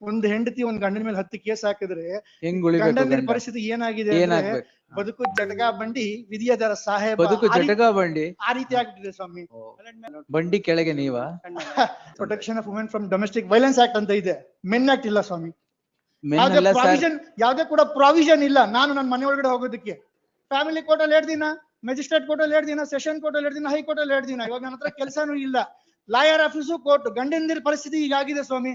ಒಂದು ಹೆಂಡತಿ ಒಂದ್ ಗಂಡನ ಮೇಲೆ 10 ಕೇಸ್ ಹಾಕಿದ್ರೆ ಹೆಂಗ್ ಉಳಿಬೇಕು ಗಂಡಂದಿರ ಗಂಡ? ಪರಿಸ್ಥಿತಿ ಏನಾಗಿದೆ ಅಂದ್ರೆ ಏನಾಗ್ಬೇಕು? ಬದುಕು ಜಟಕಾ ಬಂಡಿ ವಿಧಿಯ ದರ ಸಾಹೇಬ ಬದುಕು ಜಟಕಾ ಬಂಡಿ ಆ ರೀತಿ ಆಗ್ಬಿಟ್ಟಿದೆ ಸ್ವಾಮಿ. ಬಂಡಿ ಕೆಳಗೆ ನೀವ? Protection of women from domestic violence act ಅಂತ ಇದೆ, ಮೆನ್ ಆಕ್ಟ್ ಇಲ್ಲ ಸ್ವಾಮಿ. ಯಾವ್ದೇ ಕೂಡ ಪ್ರಾವಿಷನ್ ಇಲ್ಲ ನಾನು ನನ್ನ ಮನೆ ಒಳಗಡೆ ಹೋಗೋದಕ್ಕೆ. ಫ್ಯಾಮಿಲಿ ಕೋರ್ಟ್ ಅಲ್ಲಿ 2 ದಿನ, ಮೆಜಿಸ್ಟ್ರೇಟ್ ಕೋರ್ಟ್ ಅಲ್ಲಿ 2 ದಿನ, ಸೆಷನ್ ಕೋರ್ಟ್ ಅಲ್ಲಿ 2 ದಿನ, ಹೈಕೋರ್ಟ್ ಅಲ್ಲಿ 2 ದಿನ. ಇವಾಗ ನನ್ನ ಹತ್ರ ಕೆಲಸನೂ ಇಲ್ಲ. ಲಾಯರ್ ಆಫೀಸು ಕೋರ್ಟ್, ಗಂಡಂದಿರ ಪರಿಸ್ಥಿತಿ ಹೀಗಾಗಿದೆ ಸ್ವಾಮಿ.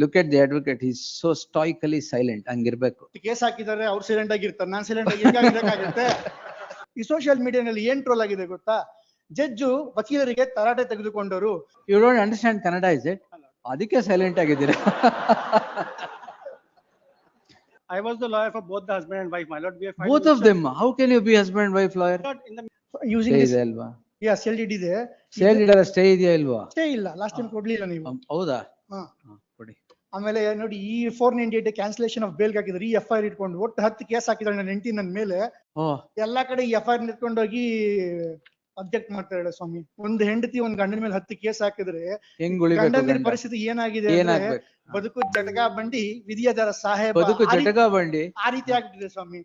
Look at the advocate, he's so stoically silent. ಹಂಗಿರ್ಬೇಕು. ಕೇಸ್ ಹಾಕಿದ್ದಾರೆ, ಅವ್ರು ಸೈಲೆಂಟ್ ಆಗಿರ್ತಾರೆ, ನಾನ್ ಸೈಲೆಂಟ್ ಆಗಿರ್ಬೇಕಾಗುತ್ತೆ. ಈ ಸೋಷಿಯಲ್ ಮೀಡಿಯಾನಲ್ಲಿ ಏನ್ ಟ್ರೋಲ್ ಆಗಿದೆ ಗೊತ್ತಾ? ಜಡ್ಜು ವಕೀಲರಿಗೆ ತರಾಟೆ ತೆಗೆದುಕೊಂಡರು. You don't understand Kannada, is it? ಅದಕ್ಕೆ ಸೈಲೆಂಟ್ ಆಗಿದ್ದೀರಾ? I was the lawyer for both the husband and wife, my lord. We have filed Both of them. How can you be husband and wife lawyer? in the using Stay this ಇದೆ ಅಲ್ವಾ? CLDD ಇದೆ. Sale stay ಇದೆಯಾ ಇಲ್ವಾ? Stay ಇಲ್ಲ, last time ಕೊಡ್ಲಿಲ್ಲ ನೀವು. ಹೌದಾ? ಹಾ. ಕೊಡಿ. ಆಮೇಲೆ ನೋಡಿ, ಈ 498 ಕ್ಯಾನ್ಸಲೇಷನ್ ಆಫ್ ಬೇಲ್ ಹಾಕಿದ್ರು. ಈ FIR ಇಟ್ಕೊಂಡು ಒಟ್ಟು 10 ಕೇಸ್ ಹಾಕಿದ್ರೆ ನನ್ನ ಹೆಂಡತಿ ನನ್ನ ಮೇಲೆ. ಎಲ್ಲಾ ಕಡೆ ಈ FIR ನಿಂತ್ಕೊಂಡೋಗಿ ಅಬ್ಜೆಕ್ಟ್ ಮಾಡ್ತಾರೆ ಸ್ವಾಮಿ. ಒಂದು ಹೆಂಡತಿ ಒಂದ್ ಗಂಡನ ಮೇಲೆ 10 ಕೇಸ್ ಹಾಕಿದ್ರೆ ಹೆಂಗ್ ಉಳಿಬೇಕು ಗಂಡಂದಿರ ಗಂಡ? ಪರಿಸ್ಥಿತಿ ಏನಾಗಿದೆ ಅಂದ್ರೆ ಬದುಕು ಜಟಕಾ ಬಂಡಿ ವಿಧಿಯ ದರ ಸಾಹೇಬ ಬದುಕು ಜಟಕಾ ಬಂಡಿ ಆ ರೀತಿ ಆಗ್ಬಿಟ್ಟಿದೆ ಸ್ವಾಮಿ.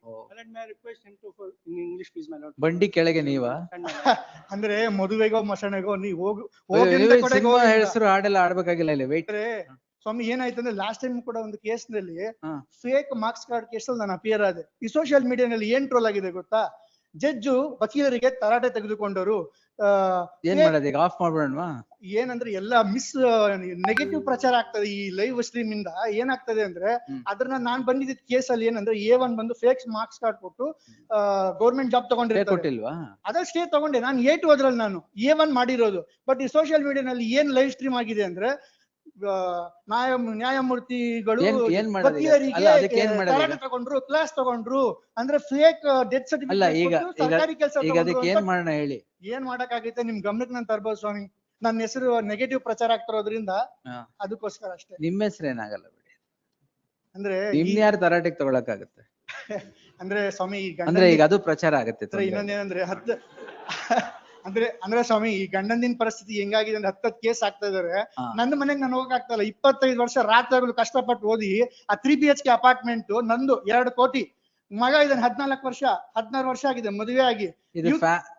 may I request him to in English, please, my lord. ಬಂಡಿ ಕೆಳಗೆ ನೀವ? ಅಂದ್ರೆ ಮದುವೆಗೋ ಮಸಣೆಗೋ ನೀವ್ ಸಿನಿಮಾ ಹೆಸರು ಹಾಡೆಲ್ಲ ಆಡ್ಬೇಕಾಗಿಲ್ಲ ಇಲ್ಲಿ. ವೇಟ್ ಸ್ವಾಮಿ, ಏನಾಯ್ತು ಅಂದ್ರೆ ಲಾಸ್ಟ್ ಟೈಮ್ ಕೂಡ ಒಂದು ಕೇಸ್ ನಲ್ಲಿ ಫೇಕ್ ಮಾರ್ಕ್ಸ್ ಕಾರ್ಡ್ ಕೇಸ್ ಅಲ್ಲಿ ನಾನು ಅಪಿಯರ್ ಆದೆ. ಈ ಸೋಷಿಯಲ್ ಮೀಡಿಯಾನಲ್ಲಿ ಏನ್ ಟ್ರೋಲ್ ಆಗಿದೆ ಗೊತ್ತಾ? ಜಡ್ಜು ವಕೀಲರಿಗೆ ತರಾಟೆ ತೆಗೆದುಕೊಂಡರು. ಏನ್ ಮಾಡೋದು ಈಗ? ಆಫ್ ಮಾಡ್ಬಿಡೋಣವಾ? ಏನಂದ್ರೆ ಎಲ್ಲ ನೆಗೆಟಿವ್ ಪ್ರಚಾರ ಆಗ್ತದೆ ಈ ಲೈವ್ ಸ್ಟ್ರೀಮ್ ಇಂದ. ಏನಾಗ್ತದೆ ಅಂದ್ರೆ ಅದ್ರನ್ನ ನಾನ್ ಬಂದಿದ್ದ ಕೇಸ್ ಅಲ್ಲಿ ಏನಂದ್ರೆ A1 ಬಂದು ಫೇಕ್ ಮಾರ್ಕ್ಸ್ ಕಾರ್ಡ್ ಕೊಟ್ಟು ಗೌರ್ಮೆಂಟ್ ಜಾಬ್ ಕೊಟ್ಟಿಲ್ವಾ? ಅದ್ರಲ್ಲಿ ಸ್ಟೇ ತಗೊಂಡೆ ನಾನು. A2 ಅದ್ರಲ್ಲಿ ನಾನು A1 ಮಾಡಿರೋದು. ಬಟ್ ಈ ಸೋಷಿಯಲ್ ಮೀಡಿಯಾನಲ್ಲಿ ಏನ್ ಲೈವ್ ಸ್ಟ್ರೀಮ್ ಆಗಿದೆ ಅಂದ್ರೆ ನ್ಯಾಯಮೂರ್ತಿಗಳು ತರಾಟೆ ತಗೊಂಡ್ರು, ಕ್ಲಾಸ್ ತಗೊಂಡ್ರು, ಅಂದ್ರೆ ಫೇಕ್ ಡೆತ್ ಸರ್ಟಿಫಿಕೇಟ್ ಸರ್ಕಾರಿ ಕೆಲಸ. ಈಗ ಅದಕ್ಕೆ ಏನ್ ಮಾಡೋಣ ಹೇಳಿ? ಏನ್ ಮಾಡಕ್ಕಾಗೈತೆ? ನಿಮ್ ಗಮನಕ್ಕೆ ನಾನು ತರ್ಬೋದು ಸ್ವಾಮಿ. ನನ್ನ ಹೆಸರು ನೆಗೆಟಿವ್ ಪ್ರಚಾರ ಆಗ್ತಿರೋದ್ರಿಂದ ಅದಕ್ಕೋಸ್ಕರ ಅಷ್ಟೇ. ನಿಮ್ಮ ಹೆಸರು ಏನಾಗಲ್ಲ ಬಿಡಿ. ಅಂದ್ರೆ ಯಾರು ತರಾಟೆಗೆ ತಗೊಳಕಾಗತ್ತೆ? ಅಂದ್ರೆ ಸ್ವಾಮಿ ಅಂದ್ರೆ ಈಗ ಅದು ಪ್ರಚಾರ ಆಗತ್ತೆ. ಇನ್ನೊಂದೇನಂದ್ರೆ ಅಂದ್ರೆ ಸ್ವಾಮಿ, ಈ ಗಂಡಂದಿನ ಪರಿಸ್ಥಿತಿ ಹೆಂಗಾಗಿದೆ ಅಂದ್ರೆ 10 ಕೇಸ್ ಆಗ್ತಾ ಇದಾರೆ. ನನ್ನ ಮನೆಗೆ ನಾನು ಹೋಗಕ್ ಆಗ್ತಾ ಇಲ್ಲ. 25 ವರ್ಷ ರಾತ್ರಿಗಳು ಕಷ್ಟಪಟ್ಟು ಓದಿ ಆ 3 BHK ಅಪಾರ್ಟ್ಮೆಂಟ್ ನಂದು 2 ಕೋಟಿ. ಮಗ ಇದನ್ನ 16 ವರ್ಷ ಆಗಿದೆ ಮದುವೆ ಆಗಿ.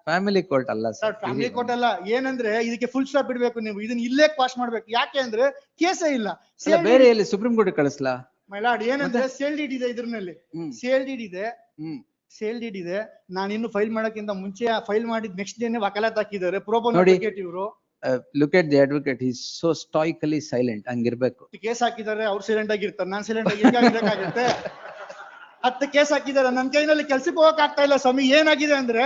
ಫ್ಯಾಮಿಲಿ ಕೋರ್ಟ್ ಅಲ್ಲ ಸರ್, ಫ್ಯಾಮಿಲಿ ಕೋರ್ಟ್ ಅಲ್ಲ. ಏನಂದ್ರೆ ಇದಕ್ಕೆ ಫುಲ್ ಸ್ಟಾಪ್ ಇಡ್ಬೇಕು ನೀವು. ಇದನ್ನ ಇಲ್ಲೇ ಕ್ವಾಶ್ ಮಾಡ್ಬೇಕು. ಯಾಕೆ ಅಂದ್ರೆ ಕೇಸೇ ಇಲ್ಲ. ಬೇರೆ ಎಲ್ಲಿ ಸುಪ್ರೀಂ ಕೋರ್ಟ್ ಕಳಿಸ್ಲಾ? ಮೈಲಾಡ್ ಏನಂದ್ರೆ ಸೇಲ್ ಡೀಡ್ ಇದೆ, ಇದ್ರಲ್ಲಿ ಸೇಲ್ ಡೀಡ್ ಇದೆ. ಸೇಲ್ ಡೀಡ್ ಇದೆ. ನಾನು ಇನ್ನು ಫೈಲ್ ಮಾಡಕ್ಕಿಂತ ಮುಂಚೆ ಫೈಲ್ ಮಾಡಿದ್ ನೆಕ್ಸ್ಟ್ ಡೇನೆ ವಕಾಲತ್ ಹಾಕಿದ್ದಾರೆ. ಪ್ರೋಬೋನೋ ಅಡ್ವೊಕೇಟ್ ಇವರು. Look at the advocate, he's so stoically silent. ಹಂಗಿರ್ಬೇಕು. ಕೇಸ್ ಹಾಕಿದ್ದಾರೆ, ಅವ್ರು ಸೈಲೆಂಟ್ ಆಗಿರ್ತಾರೆ, ನಾನ್ ಸೈಲೆಂಟ್ ಆಗಿರ್ಬೇಕಾಗುತ್ತೆ. 10 ಕೇಸ್ ಹಾಕಿದ್ದಾರೆ. ನನ್ನ ಕೈನಲ್ಲಿ ಕೆಲ್ಸಕ್ಕೆ ಹೋಗಕ್ ಆಗ್ತಾ ಇಲ್ಲ ಸ್ವಾಮಿ. ಏನಾಗಿದೆ ಅಂದ್ರೆ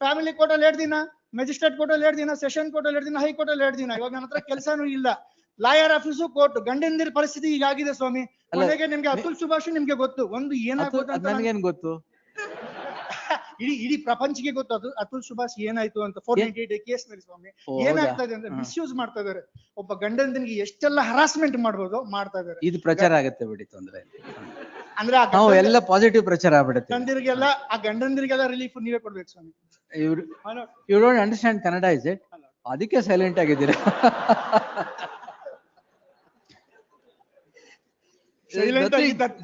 ಫ್ಯಾಮಿಲಿ ಕೋರ್ಟ್ ಅಲ್ಲಿ 2 ದಿನ, ಮೆಜಿಸ್ಟ್ರೇಟ್ ಕೋರ್ಟ್ ಅಲ್ಲಿ 2 ದಿನ, ಸೆಷನ್ ಕೋರ್ಟ್ ಅಲ್ಲಿ 2 ದಿನ, ಹೈಕೋರ್ಟ್ ಅಲ್ಲಿ 2 ದಿನ. ಇವಾಗ ನನ್ನ ಹತ್ರ ಕೆಲಸನೂ ಇಲ್ಲ. ಲಾಯರ್ ಆಫೀಸು ಕೋರ್ಟ್, ಗಂಡಂದಿರ ಪರಿಸ್ಥಿತಿ ಹೀಗಾಗಿದೆ ಸ್ವಾಮಿ. ಕೊನೆಗೆ ನಿಮ್ಗೆ ಅತುಲ್ ಸುಭಾಷ್ ನಿಮ್ಗೆ ಗೊತ್ತು. ಒಂದು ಏನಾಗುತ್ತೆ ನನಗೇನ್ ಗೊತ್ತು? ಇಡೀ ಪ್ರಪಂಚಕ್ಕೆ ಗೊತ್ತು ಅದು ಅತುಲ್ ಸುಭಾಷ್ ಏನಾಯ್ತು ಅಂತ. 498 ಕೇಸ್ ನಲ್ಲಿ ಸ್ವಾಮಿ ಏನಾಗ್ತಾ ಇದೆ ಅಂದ್ರೆ ಮಿಸ್ಯೂಸ್ ಮಾಡ್ತಾ ಇದಾರೆ. ಒಬ್ಬ ಗಂಡಂದಿನಿಗೆ ಎಷ್ಟೆಲ್ಲ ಹರಾಸ್ಮೆಂಟ್ ಮಾಡ್ಬೋದು ಮಾಡ್ತಾ ಇದಾರೆ. ಇದು ಪ್ರಚಾರ ಆಗತ್ತೆ ಬಿಡಿ, ತೊಂದ್ರೆ ಅಂದ್ರೆ ಎಲ್ಲ ಪಾಸಿಟಿವ್ ಪ್ರಚಾರ ಆಗ್ಬಿಡುತ್ತೆ. ಗಂಡಂದಿರಿಗೆಲ್ಲ ಗಂಡಂದಿರಿಗೆಲ್ಲ ರಿಲೀಫ್ ನೀವೇ ಕೊಡ್ಬೇಕು ಸ್ವಾಮಿ. You don't understand Kannada, is it? ಅದಕ್ಕೆ ಸೈಲೆಂಟ್ ಆಗಿದ್ದೀರಾ?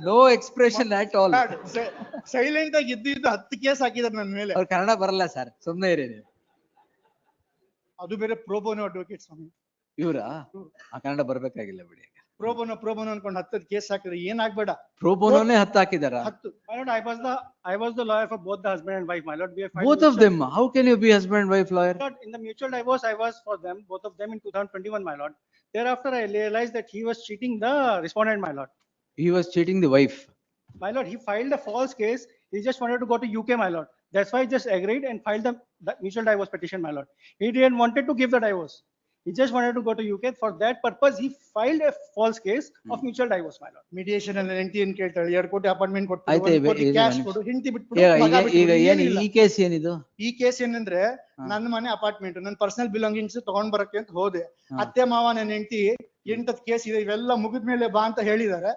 No expression at all. Silent ಆಗಿ ಇದ್ದು 10 ಕೇಸ್ ಹಾಕಿದಾರೆ ನನ್ನ ಮೇಲೆ. ಅವ್ರು ಕನ್ನಡ ಬರಲ್ಲ ಸರ್, ಸುಮ್ಮನೆ ಇರಿ ನೀವು. ಅದು ಬೇರೆ ಪ್ರೋಬೋನೋ ಅಡ್ವೊಕೇಟ್ ಸ್ವಾಮಿ. ಇವ್ರಾ? ಕನ್ನಡ ಬರ್ಬೇಕಾಗಿಲ್ಲ ಬಿಡಿ. ಪ್ರೋಬೋನೋ ಅನ್ಕೊಂಡು 10 ಕೇಸ್ ಹಾಕಿದ್ರೆ ಏನಾಗ್ಬೇಡ. ಪ್ರೋಬೋನೋನೇ 10 ಹಾಕಿದಾರ? My lord, I was the lawyer for both the husband and wife, my lord. We have filed both of them. How can you be husband and wife lawyer? Lord, in the mutual divorce I was for them, both of them in 2021, my lord. Thereafter I realized that he was cheating the respondent, my lord. He was cheating the wife. My lord, he filed a false case. He just wanted to go to UK, my lord. That's why he just agreed and filed the mutual divorce petition, my lord. He didn't wanted to give the divorce. He just wanted to go to UK. For that purpose, he filed a false case of mutual divorce, my lord. Mediation and ಹೆಂಡತಿ ಏನ್ ಕೇಳ್ತಾಳೆ, 2 ಕೋಟಿ apartment ಕೊಟ್ಟು 1 ಕೋಟಿ cash ಕೊಡು, ಹೆಂಡತಿ ಬಿಟ್ಬಿಡು. ಈಗ ಈ ಕೇಸ್ ಏನಿದು? ಈ ಕೇಸ್ ಏನಂದ್ರೆ ನನ್ನ ಮನೆ ಅಪಾರ್ಟ್ಮೆಂಟ್, ನನ್ನ ಪರ್ಸನಲ್ ಬಿಲಾಂಗಿಂಗ್ಸ್ ತಗೊಂಡ್ ಬರಕ್ಕೆ ಅಂತ ಹೋದೆ. ಅತ್ತೆ ಮಾವ ನನ್ನ ಹೆಂಡತಿ 8 ಕೇಸ್ ಇದೆ, ಇವೆಲ್ಲ ಮುಗಿದ್ಮೇಲೆ ಬಾ ಅಂತ ಹೇಳಿದಾರೆ.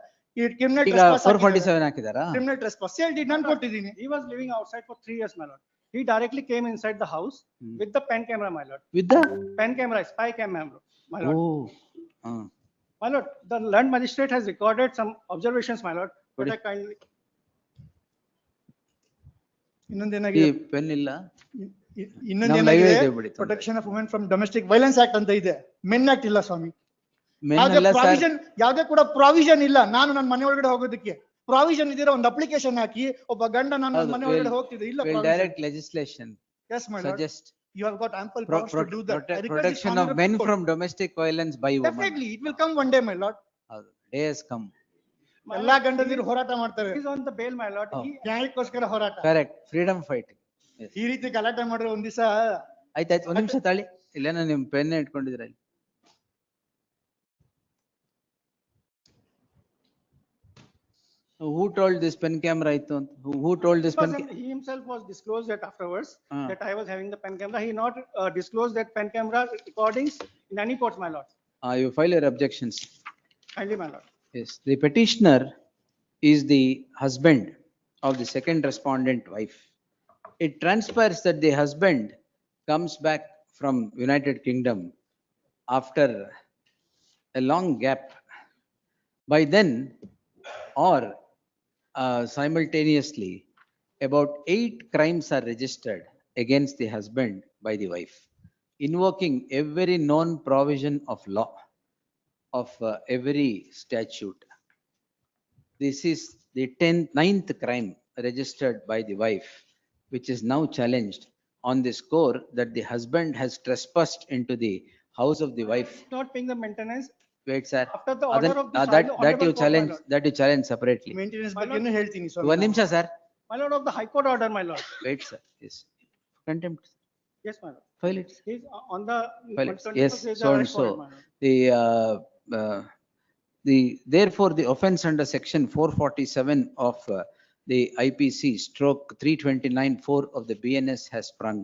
Criminal trespass. Sale deed ನಾನು ಕೊಟ್ಟಿದ್ದೀನಿ. He was living outside for 3 years, my lord. He directly came inside the house with the pen camera, my lord. With the pen camera, spy camera, my lord. Oh. My lord, the land magistrate has recorded some observations, my lord, but Pudi. I kindly, ಈ ಇನ್ನೊಂದೇನಾಗಿದೆ pen ಇಲ್ಲ. ಇನ್ನೊಂದೇನಾಗಿದೆ live ಇದೆ ಬಿಡಿ, ತೊಂದ್ರೆ protection of women from domestic violence act ಅಂತ ಇದೆ, men act ಇಲ್ಲ ಸ್ವಾಮಿ. Men ಯಾವ್ದೇ ಅಲ್ಲ ಸರ್. ಪ್ರಾವಿಷನ್, ಯಾವ್ದೇ ಕೂಡ ಪ್ರಾವಿಷನ್ ಇಲ್ಲ. ನಾನು ನನ್ನ ಮನೆ ಒಳಗಡೆ ಹೋಗೋದಕ್ಕೆ ಪ್ರಾವಿಷನ್ ಇದ್ದೀರಾ, ಒಂದು ಅಪ್ಲಿಕೇಶನ್ ಹಾಕಿ ಒಬ್ಬ ಗಂಡ ನನ್ನ ಹೌದು, ಮನೆ ಒಳಗಡೆ ಹೋಗ್ತಿದ್ದೆ, ಇಲ್ಲ Will provision. direct legislation Yes, my lord. suggest You have got ample powers to do that. I request this protection of honorable men court. from domestic violence by women. Definitely, it will come one day, my lord. ಹೌದು, day has come. my ಎಲ್ಲಾ lord, ಗಂಡದಿರು ಹೋರಾಟ ಮಾಡ್ತಾರೆ, he is on the bail, my lord. Oh. He, ನ್ಯಾಯಕ್ಕೋಸ್ಕರ ಹೋರಾಟ. Correct, freedom fighting. Yes. ಈ ರೀತಿ ಗಲಾಟೆ ಮಾಡಿದ್ರೆ ಒಂದ್ ದಿವಸ ಆಯ್ತಾಯ್ತು, ಒಂದ್ ನಿಮಿಷ ತಾಳಿ, ಇಲ್ಲೇನೋ ನಿಮ್ ಪೆನ್ ಇಟ್ಕೊಂಡಿದ್ರ ಇಲ್ಲಿ. Who told this pen camera ಇತ್ತು ಅಂತ? Who told this pen? he himself was disclosed that afterwards, Ah. that I was having the pen camera. He not disclosed that pen camera recordings in any court, my lord. You file your objections. Kindly, my lord. Yes, the petitioner is the husband of the second respondent wife. It transpires that the husband comes back from United Kingdom after a long gap. By then, or simultaneously, about 8 crimes are registered against the husband by the wife, invoking every known provision of law of every statute. This is the 9th crime registered by the wife, which is now challenged on the score that the husband has trespassed into the house of the wife. Not paying the maintenance Wait, sir. after the order of the That honorable you court, my challenge, lord. that you challenge separately. Maintenance My ಬಗ್ಗೆನೂ ಹೇಳ್ತೀನಿ ಒಂದ್ ಸ್ವಾಮಿ. ನಿಮಿಷ sir. My lord, of the high court order, my lord. Wait, sir. Yes. Contempt. Yes, my lord. File it. He's on the. File it. 21st Yes, is the so and arrest warrant, so. my lord. Therefore, the offense under section 447 of the IPC stroke 329(4) of the BNS has sprung.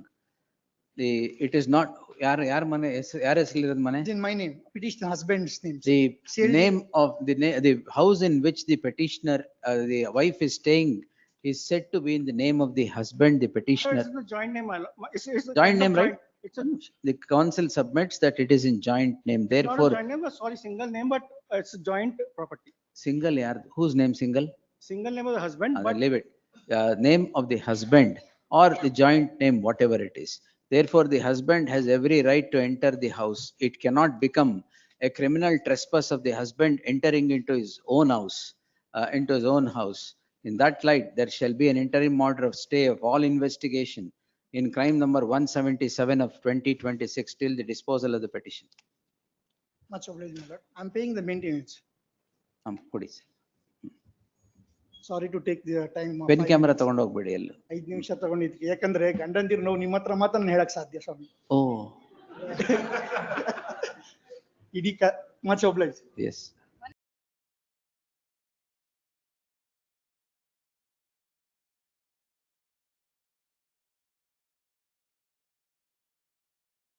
It is not, ಯಾರ ಮನೆ ಯಾರ ಹೆಸರಿರೋದ್ ಮನೆ? It's in my name, petition husband's name. The Sealed. name of the house in which the petitioner, the wife is staying is said to be in the name of the husband, the Sir, petitioner. it's the joint name, my lord. It's a Joint kind of name, right? It's a, The council submits that it is in joint name, not a therefore, joint name, sorry, single name, but it's a joint property. single yar, whose name single? Single name of the husband, but Leave it. Name of the husband or the joint name, whatever it is. Therefore, the husband has every right to enter the house. It cannot become a criminal trespass of the husband entering into his own house, In that light, there shall be an interim order of stay of all investigation in crime number 177 of 2026 till the disposal of the petition. Much obliged, my lord. I'm paying the maintenance. ಕೊಡಿ sir. Sorry to take the time. of pen 5 camera minutes. ತಗೊಂಡು ಹೋಗ್ಬೇಡಿ ಎಲ್ಲ. 5 ನಿಮಿಷ ತಗೊಂಡಿದ್ಕೆ, ಯಾಕಂದ್ರೆ ಗಂಡಂದಿರು ನೋವು ನಿಮ್ಮ ಹತ್ರ ಮಾತ್ರ ನಾನು ಹೇಳಕ್ ಸಾಧ್ಯ ಸ್ವಾಮಿ. ಓ, ಇಡೀ ಮಚ್ obliged. yes.